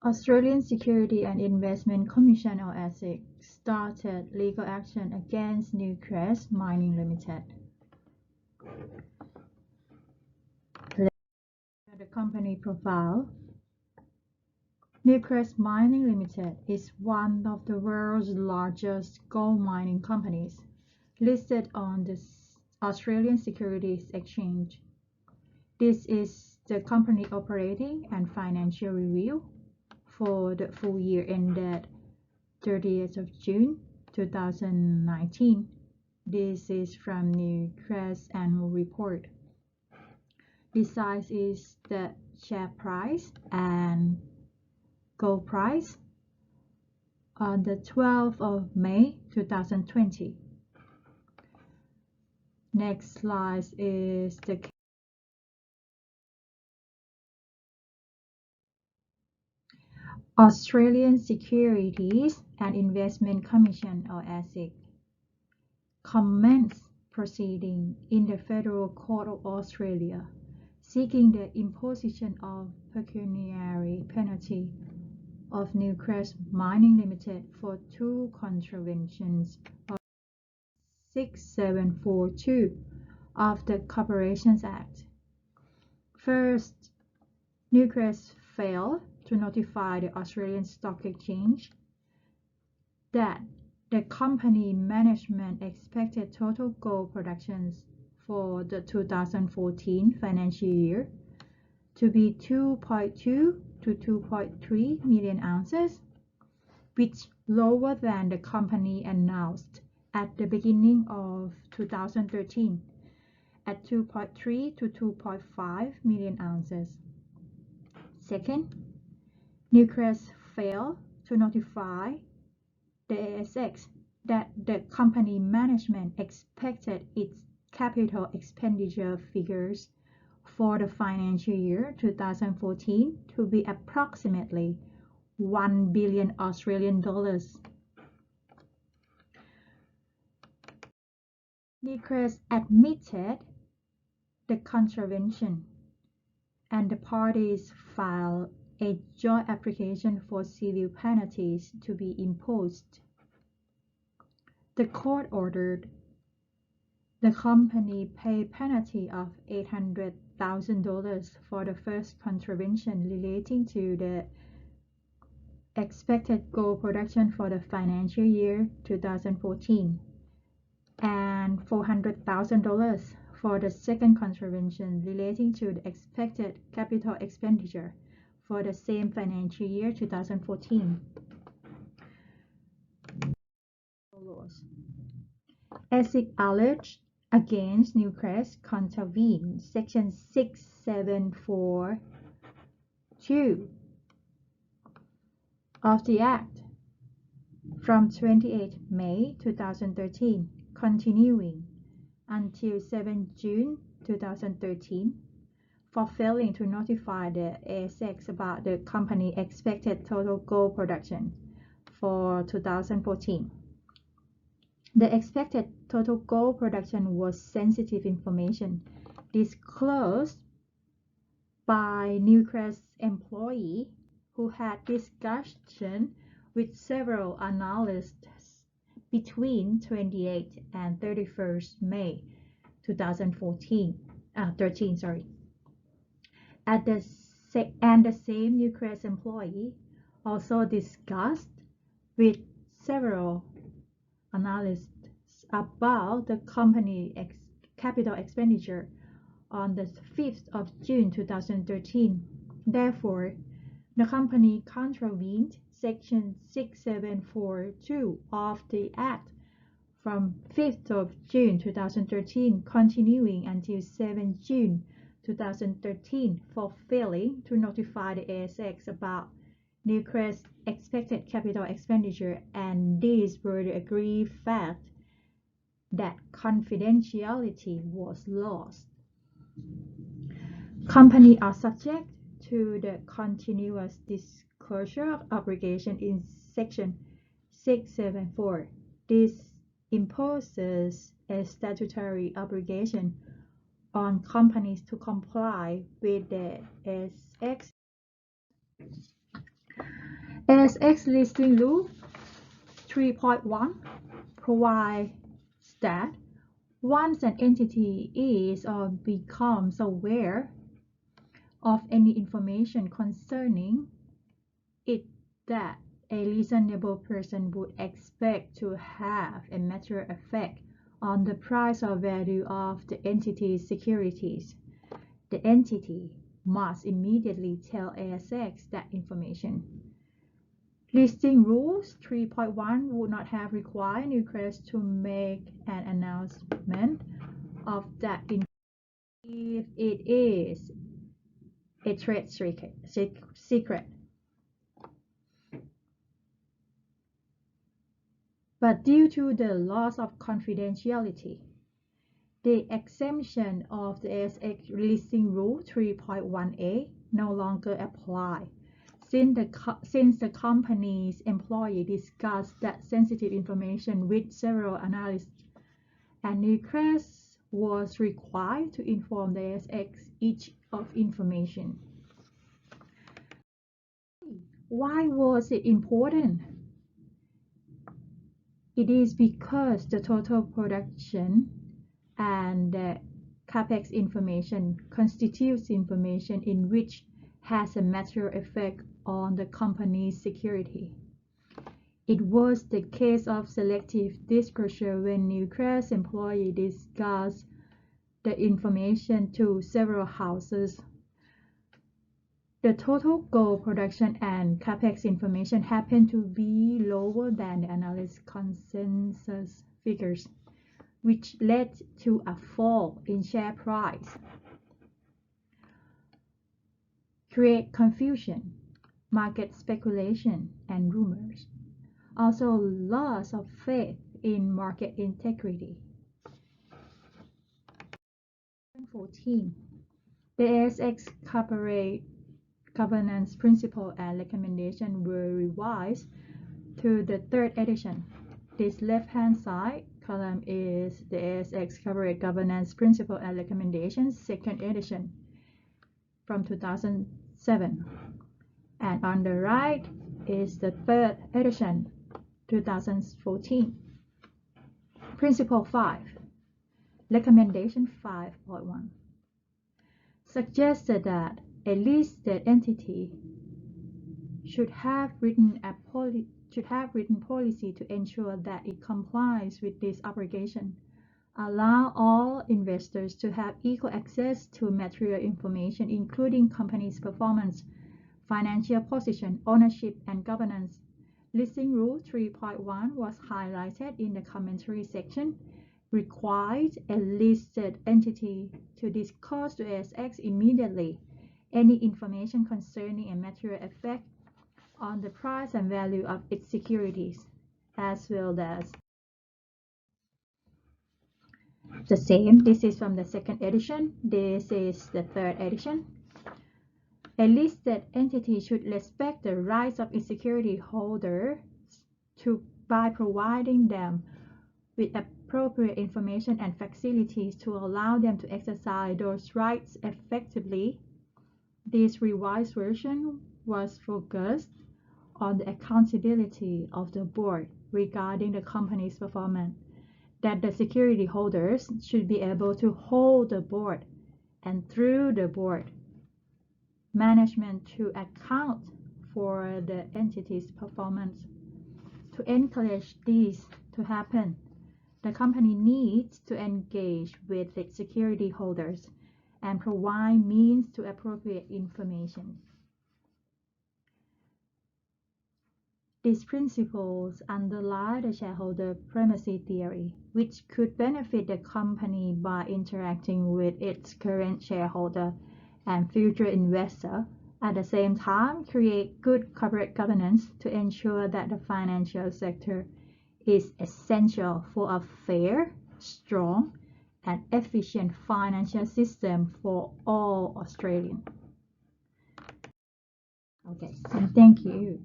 Australian Security and Investment Commission or ASIC started legal action against Newcrest Mining Limited. The company profile. Newcrest Mining Limited is one of the world's largest gold mining companies, listed on the Australian Securities Exchange. This is the company operating and financial review for the full year ended 30th of June 2019. This is from Newcrest annual report. Besides is the share price and gold price on the 12th of May 2020. Next slide is the Australian Securities and Investment Commission or ASIC commenced proceeding in the Federal Court of Australia seeking the imposition of pecuniary penalty of Newcrest Mining Limited for two contraventions of 6742 of the Corporations Act. First, Newcrest failed to notify the Australian Stock Exchange that the company management expected total gold productions for the 2014 financial year to be 2.2 to 2.3 million ounces, which lower than the company announced at the beginning of 2013 at 2.3 to 2.5 million ounces. Second, Newcrest failed to notify the ASX that the company management expected its capital expenditure figures for the financial year 2014 to be approximately 1 billion Australian dollars. Newcrest admitted the contravention, and the parties filed a joint application for civil penalties to be imposed. The court ordered the company pay penalty of $800,000 for the first contravention relating to the expected gold production for the financial year 2014 and $400,000 for the second contravention relating to the expected capital expenditure for the same financial year 2014. ASIC alleged against Newcrest contravened Section 6742 of the Act from 28 May 2013, continuing until 7 June 2013, for failing to notify the ASX about the company expected total gold production for 2014. The expected total gold production was sensitive information disclosed by Newcrest employee who had discussion with several analysts between 28 and 31st May 2013. And the same Newcrest employee also discussed with several analysts about the company capital expenditure on the 5th of June 2013. Therefore, the company contravened Section 6742 of the Act from 5th of June 2013, continuing until 7 June 2013, for failing to notify the ASX about Newcrest's expected capital expenditure, and these were the agreed fact that confidentiality was lost. Companies are subject to the continuous disclosure obligation in Section 674. This imposes a statutory obligation on companies to comply with the ASX ASX listing rule 3.1 provides that once an entity is or becomes aware of any information concerning it that a reasonable person would expect to have a material effect on the price or value of the entity's securities, the entity must immediately tell ASX that information. Listing Rules 3.1 would not have required Newcrest to make an announcement of that if it is a trade secret. But due to the loss of confidentiality, the exemption of the ASX Listing Rule 3.1a no longer apply, since the company's employee discussed that sensitive information with several analysts, and Newcrest was required to inform the ASX each of information. Why was it important? It is because the total production and the capex information constitutes information in which has a material effect on the company's security. It was the case of selective disclosure when Newcrest employees discussed the information to several houses. The total gold production and capex information happened to be lower than the analyst consensus figures, which led to a fall in share price. Create confusion, market speculation, and rumors. Also, loss of faith in market integrity. 14. The ASX corporate governance principle and recommendation were revised to the third edition. This left-hand side column is the ASX corporate governance principle and recommendations second edition from 2007, and on the right is the third edition 2014. Principle 5, recommendation 5.1 suggested that a listed entity should have written policy to ensure that it complies with this obligation. Allow all investors to have equal access to material information, including company's performance, financial position, ownership, and governance. Listing Rule 3.1 was highlighted in the commentary section. Required a listed entity to disclose to ASX immediately any information concerning a material effect on the price and value of its securities, as well as the same. This is from the second edition. This is the third edition. A listed entity should respect the rights of its security holders by providing them with appropriate information and facilities to allow them to exercise those rights effectively. This revised version was focused on the accountability of the board regarding the company's performance, that the security holders should be able to hold the board, and through the board, management to account for the entity's performance. To encourage this to happen, the company needs to engage with its security holders and provide means to appropriate information. These principles underlie the shareholder primacy theory, which could benefit the company by interacting with its current shareholder and future investor, at the same time create good corporate governance to ensure that the financial sector is essential for a fair, strong, and efficient financial system for all Australians. Okay, and thank you.